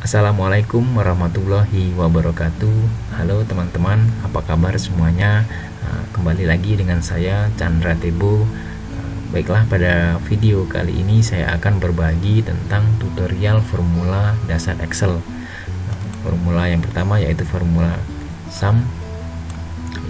Assalamualaikum warahmatullahi wabarakatuh. Halo teman-teman, apa kabar semuanya? Kembali lagi dengan saya Chandra Tebo. Baiklah, pada video kali ini saya akan berbagi tentang tutorial formula dasar Excel. Formula yang pertama yaitu formula sum,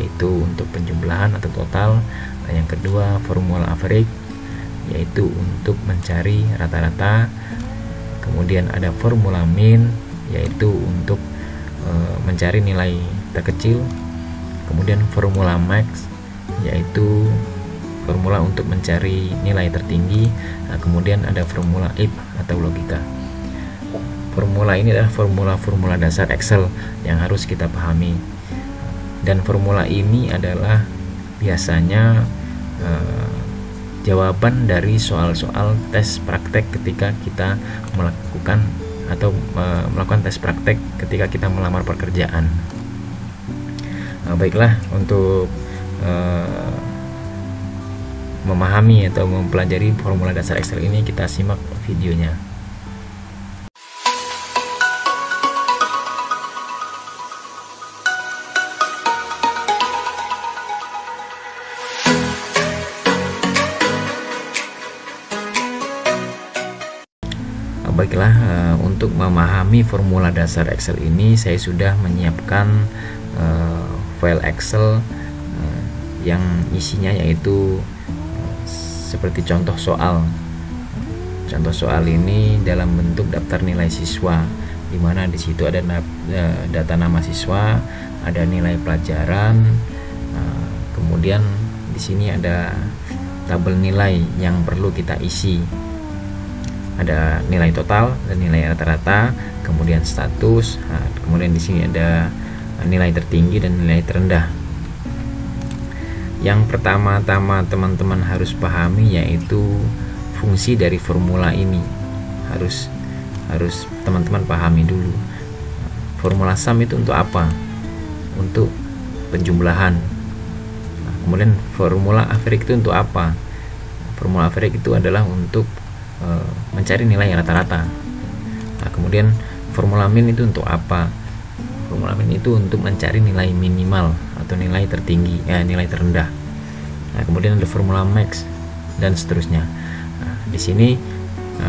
yaitu untuk penjumlahan atau total. Yang kedua formula average, yaitu untuk mencari rata-rata. Kemudian ada formula min, yaitu untuk mencari nilai terkecil. Kemudian formula max, yaitu formula untuk mencari nilai tertinggi. Nah, kemudian ada formula if atau logika. Formula ini adalah formula-formula dasar Excel yang harus kita pahami. Dan formula ini adalah biasanya jawaban dari soal-soal tes praktek ketika kita melakukan tes praktek ketika kita melamar pekerjaan. Baiklah, untuk memahami atau mempelajari formula dasar Excel ini, kita simak videonya. Baiklah, untuk memahami formula dasar Excel ini saya sudah menyiapkan file Excel yang isinya yaitu seperti contoh soal. Contoh soal ini dalam bentuk daftar nilai siswa, di mana di situ ada data nama siswa, ada nilai pelajaran, kemudian di sini ada tabel nilai yang perlu kita isi. Ada nilai total dan nilai rata-rata, kemudian status, kemudian di sini ada nilai tertinggi dan nilai terendah. Yang pertama-tama teman-teman harus pahami yaitu fungsi dari formula ini. Harus teman-teman pahami dulu. Formula sum itu untuk apa? Untuk penjumlahan. Kemudian formula average itu untuk apa? Formula average itu adalah untuk mencari nilai rata-rata. Nah, kemudian formula min itu untuk apa? Formula min itu untuk mencari nilai minimal atau nilai tertinggi, nilai terendah. Nah, kemudian ada formula max dan seterusnya. Nah, di sini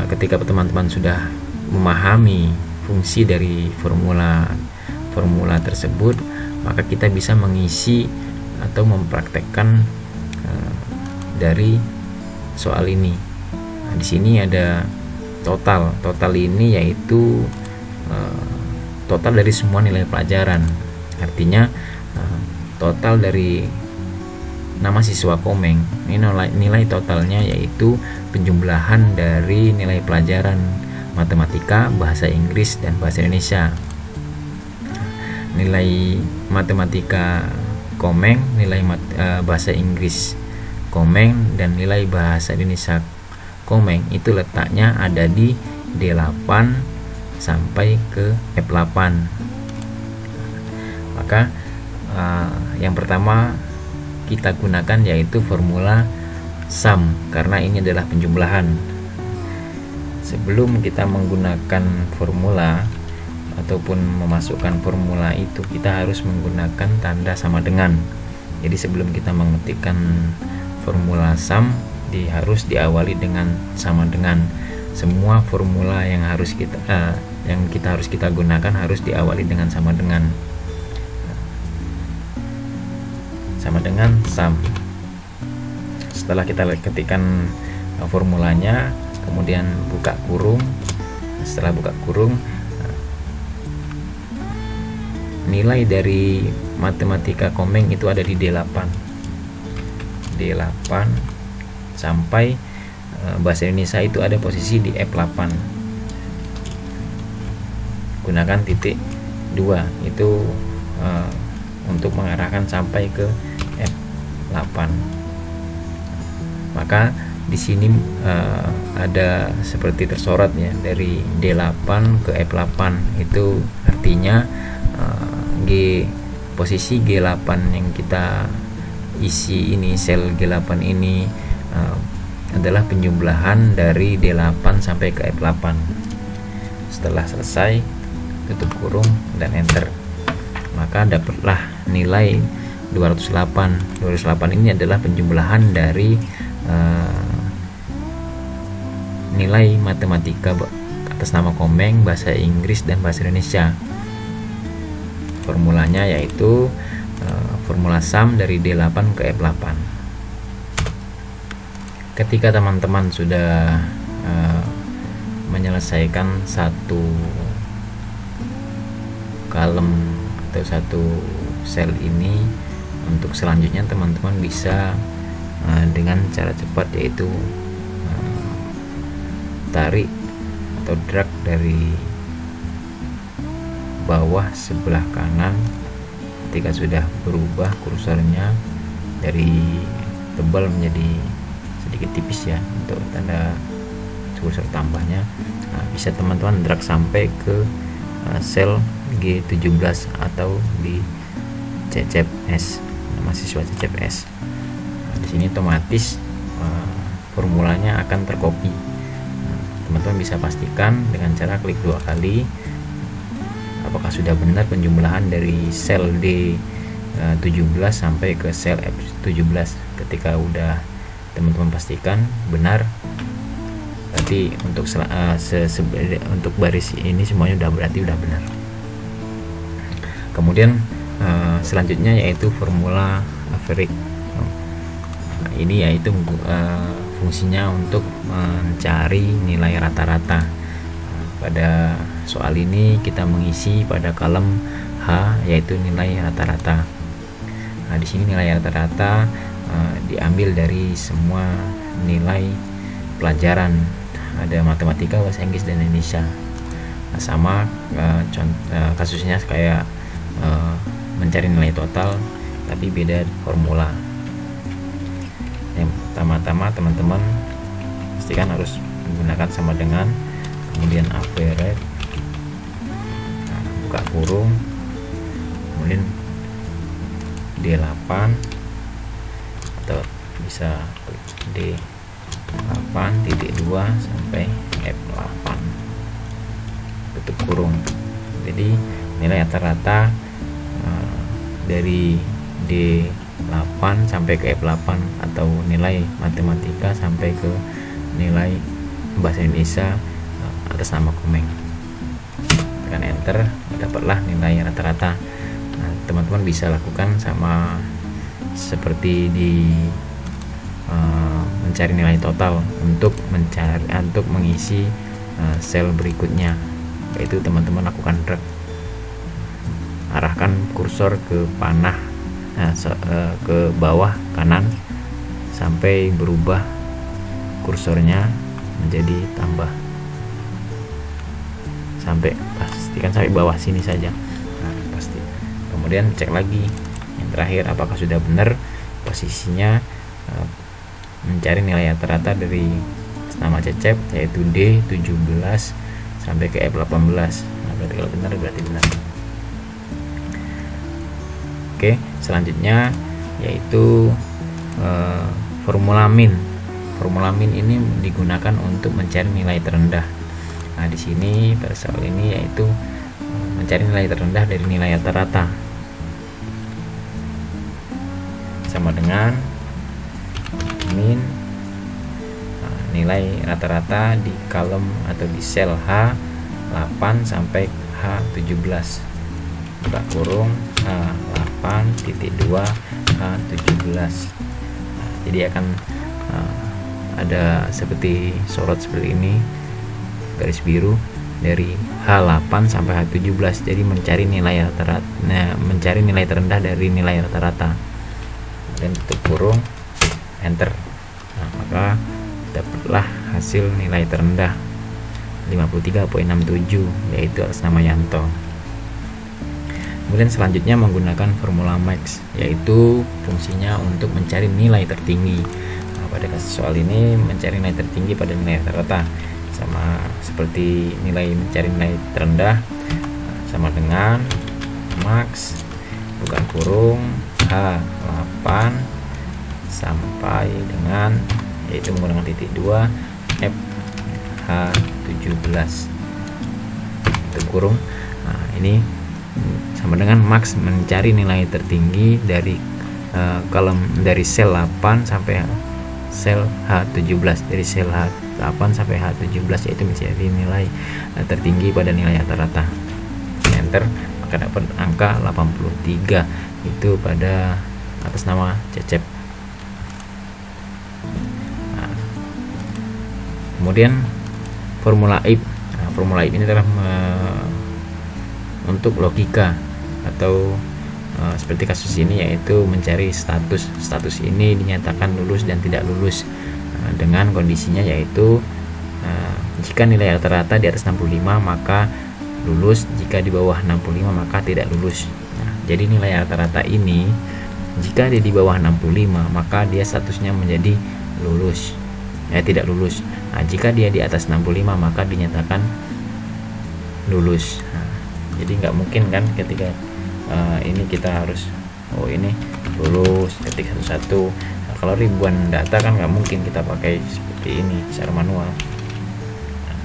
ketika teman-teman sudah memahami fungsi dari formula tersebut, maka kita bisa mengisi atau mempraktekkan dari soal ini. Di sini ada total ini yaitu total dari semua nilai pelajaran. Artinya total dari nama siswa Komeng ini nilai totalnya yaitu penjumlahan dari nilai pelajaran matematika, bahasa Inggris, dan bahasa Indonesia. Nilai matematika Komeng, nilai bahasa Inggris Komeng, dan nilai bahasa Indonesia Komeng itu letaknya ada di D8 sampai ke F8. Maka yang pertama kita gunakan yaitu formula sum, karena ini adalah penjumlahan. Sebelum kita menggunakan formula ataupun memasukkan formula itu, kita harus menggunakan tanda sama dengan. Jadi sebelum kita mengetikkan formula sum, harus diawali dengan sama dengan. Semua formula yang kita harus gunakan harus diawali dengan sama dengan sum. Setelah kita ketikkan formulanya, kemudian buka kurung. Setelah buka kurung, nilai dari matematika Komeng itu ada di D8 sampai bahasa Indonesia itu ada posisi di F8. Gunakan titik 2 itu untuk mengarahkan sampai ke F8. Maka di sini ada seperti tersorot ya, dari D8 ke F8. Itu artinya posisi G8 yang kita isi ini, sel G8 ini adalah penjumlahan dari D8 sampai ke F8. Setelah selesai, tutup kurung, dan enter. Maka dapatlah nilai 208. 208 ini adalah penjumlahan dari nilai matematika atas nama Komeng, bahasa Inggris, dan bahasa Indonesia. Formulanya yaitu formula sum dari D8 ke F8. Ketika teman-teman sudah menyelesaikan satu kolom atau satu sel ini, untuk selanjutnya teman-teman bisa dengan cara cepat, yaitu tarik atau drag dari bawah sebelah kanan. Ketika sudah berubah kursornya dari tebal menjadi sedikit tipis ya, untuk tanda kursor tambahnya, bisa teman-teman drag sampai ke sel G17 atau di CCFS, mahasiswa CCFS. Di sini otomatis formulanya akan tercopy. Teman-teman bisa pastikan dengan cara klik 2 kali apakah sudah benar penjumlahan dari sel D17 sampai ke sel F17. Ketika udah teman-teman pastikan benar, berarti untuk baris ini semuanya berarti udah benar. Kemudian selanjutnya yaitu formula average. Ini yaitu fungsinya untuk mencari nilai rata-rata. Pada soal ini kita mengisi pada kolom H, yaitu nilai rata-rata. Nah, di sini nilai rata-rata diambil dari semua nilai pelajaran, ada matematika, bahasa Inggris, dan Indonesia. Nah, sama kasusnya kayak mencari nilai total, tapi beda formula. Yang pertama-tama teman-teman pastikan harus menggunakan sama dengan, kemudian average, buka kurung, kemudian D8 atau bisa D8.2 sampai F8, tutup kurung. Jadi nilai rata-rata dari D8 sampai ke F8 atau nilai matematika sampai ke nilai bahasa Indonesia atas nama Komeng. Tekan enter, dapatlah nilai rata-rata. Nah, teman-teman bisa lakukan sama seperti di mencari nilai total untuk mengisi sel berikutnya, yaitu teman-teman lakukan drag, arahkan kursor ke panah ke bawah kanan sampai berubah kursornya menjadi tambah, pastikan sampai bawah sini saja. Nah, pasti. Kemudian cek lagi yang terakhir apakah sudah benar posisinya, mencari nilai rata-rata dari nama cecep yaitu D17 sampai ke F18. Nah, berarti kalau benar berarti benar. Oke, selanjutnya yaitu formula min. Formula min ini digunakan untuk mencari nilai terendah. Nah, di sini pada soal ini yaitu mencari nilai terendah dari nilai rata-rata. Sama dengan min nilai rata-rata di kolom atau di sel H8 sampai H17. Buka kurung H8.2 H17. Jadi akan ada seperti sorot seperti ini, garis biru dari H8 sampai H17. Jadi mencari nilai rata-rata, mencari nilai terendah dari nilai rata-rata, dan tutup kurung enter. Nah, maka dapatlah hasil nilai terendah 53.67, yaitu atas nama Yanto. Kemudian selanjutnya menggunakan formula max, yaitu fungsinya untuk mencari nilai tertinggi. Nah, pada kasus soal ini mencari nilai tertinggi pada nilai rata-rata, sama seperti mencari nilai terendah, sama dengan max, bukan kurung H8 sampai dengan, yaitu menggunakan titik 2 F H17, tutup kurung. Nah, ini sama dengan max mencari nilai tertinggi dari kolom dari sel 8 sampai sel H17, dari sel H8 sampai H17, yaitu mencari nilai tertinggi pada nilai rata-rata. Enter, maka dapat angka 83 itu pada atas nama Cecep. Nah, kemudian formula if. Nah, formula if ini adalah untuk logika atau seperti kasus ini, yaitu mencari status ini dinyatakan lulus dan tidak lulus dengan kondisinya, yaitu jika nilai rata-rata di atas 65 maka lulus, jika di bawah 65 maka tidak lulus. Nah, jadi nilai rata-rata ini jika dia di bawah 65 maka dia statusnya menjadi lulus, tidak lulus. Nah, jika dia di atas 65 maka dinyatakan lulus. Nah, jadi nggak mungkin kan ketika ini kita harus ini lulus ketik satu-satu. Nah, kalau ribuan data kan nggak mungkin kita pakai seperti ini secara manual. Nah,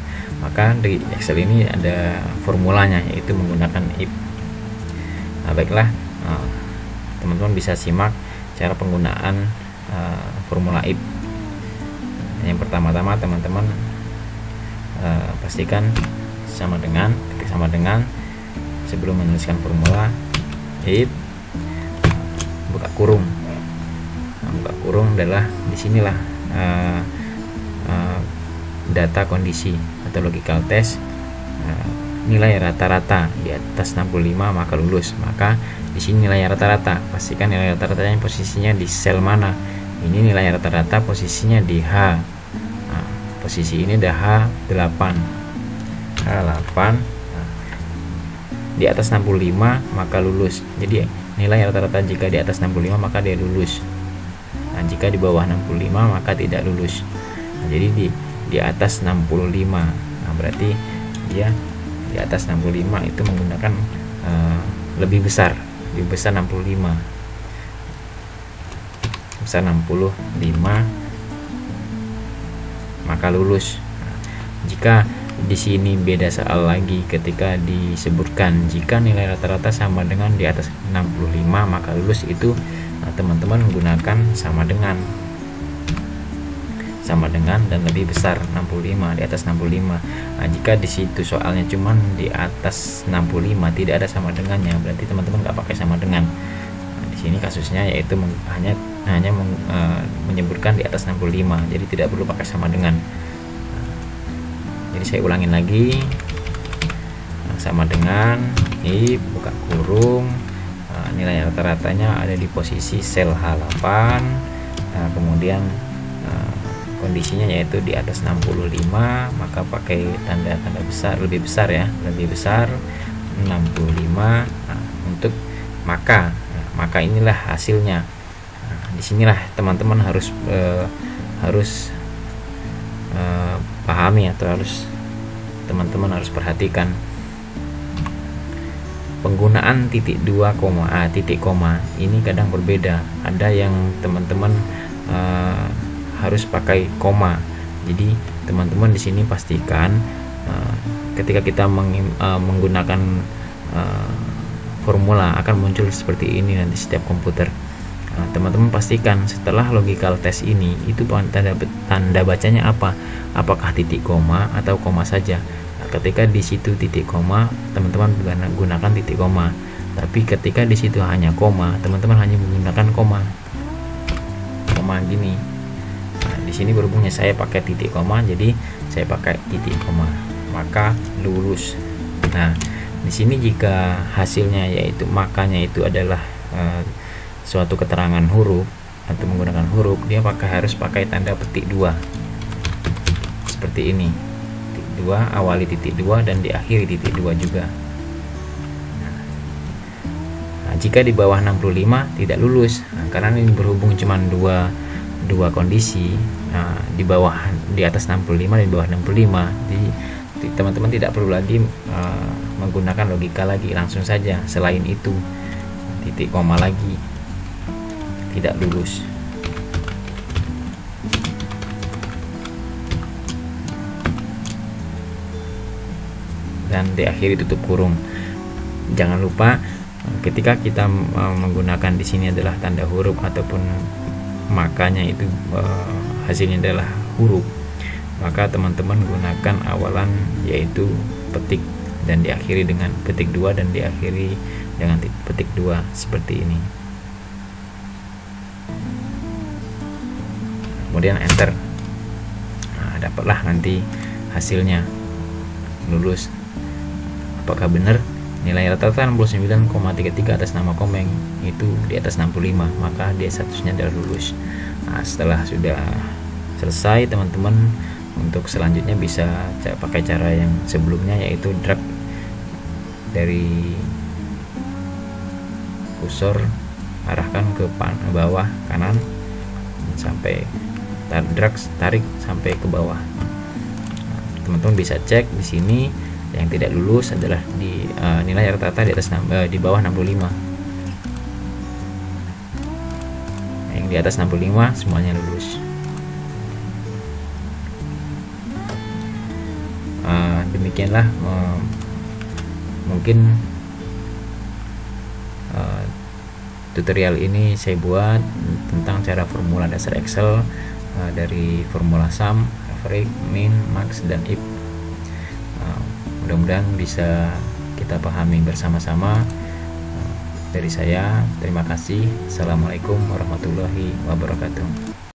maka di Excel ini ada formulanya, yaitu menggunakan if. Nah, baiklah, teman-teman bisa simak cara penggunaan formula if. Yang pertama-tama teman-teman pastikan sama dengan sebelum menuliskan formula if buka kurung. Nah, buka kurung adalah disinilah data kondisi atau logical test, nilai rata-rata di atas 65 maka lulus. Maka di sini nilai rata-rata, pastikan nilai rata-ratanya posisinya di sel mana. Ini nilai rata-rata posisinya di H. Nah, posisi ini ada H8. Di atas 65 maka lulus. Jadi nilai rata-rata jika di atas 65 maka dia lulus. Nah, jika di bawah 65 maka tidak lulus. Nah, jadi di atas 65. Nah, berarti dia di atas 65 itu menggunakan lebih besar 65. Besar 65 maka lulus. Nah, jika di sini beda soal lagi ketika disebutkan jika nilai rata-rata sama dengan di atas 65 maka lulus, itu teman-teman menggunakan sama dengan dan lebih besar 65, di atas 65. Nah, jika di situ soalnya cuman di atas 65 tidak ada sama dengannya, berarti teman-teman nggak pakai sama dengan. Nah, di sini kasusnya yaitu hanya menyebutkan di atas 65, jadi tidak perlu pakai sama dengan. Jadi saya ulangin lagi, sama dengan if buka kurung, nilai rata-ratanya ada di posisi sel H8, kemudian kondisinya yaitu di atas 65 maka pakai tanda besar, lebih besar 65. Untuk maka inilah hasilnya. Disinilah teman-teman harus pahami atau teman-teman harus perhatikan penggunaan titik 2, titik koma ini kadang berbeda. Ada yang teman-teman harus pakai koma. Jadi teman-teman di sini pastikan ketika kita menggunakan formula akan muncul seperti ini nanti setiap komputer. Teman-teman pastikan setelah logical test ini itu tanda bacanya apa, apakah titik koma atau koma saja. Ketika di situ titik koma, teman-teman gunakan titik koma. Tapi ketika di situ hanya koma, teman-teman hanya menggunakan koma gini. Nah, di sini berhubungnya saya pakai titik koma, jadi saya pakai titik koma, maka lulus. Nah, di sini jika hasilnya yaitu makanya itu adalah suatu keterangan huruf atau menggunakan huruf, dia harus pakai tanda petik 2 seperti ini. Titik 2, awali titik 2 dan diakhiri titik 2 juga. Nah, jika di bawah 65 tidak lulus. Nah, karena ini berhubung cuma dua kondisi, di atas 65 dan di bawah 65. Jadi teman-teman tidak perlu lagi menggunakan logika lagi, langsung saja selain itu titik koma lagi, tidak lulus. Dan diakhiri tutup kurung. jangan lupa ketika kita menggunakan di sini adalah tanda huruf ataupun makanya itu hasilnya adalah huruf, maka teman-teman gunakan awalan yaitu petik dan diakhiri dengan petik 2 dan diakhiri dengan petik 2 seperti ini. Kemudian enter. Nah, dapatlah nanti hasilnya lulus. Apakah benar nilai rata-rata 69,33 atas nama Komeng itu di atas 65, maka dia statusnya adalah lulus. Nah, setelah sudah selesai, teman-teman untuk selanjutnya bisa pakai cara yang sebelumnya, yaitu drag dari kursor arahkan ke bawah kanan sampai tarik sampai ke bawah. Teman-teman bisa cek di sini yang tidak lulus adalah di nilai rata-rata di atas di bawah 65. Yang di atas 65 semuanya lulus. Demikianlah mungkin tutorial ini saya buat tentang cara formula dasar Excel dari formula sum, average, min, max, dan if. Mudah-mudahan bisa kita pahami bersama-sama. Dari saya, terima kasih. Assalamualaikum warahmatullahi wabarakatuh.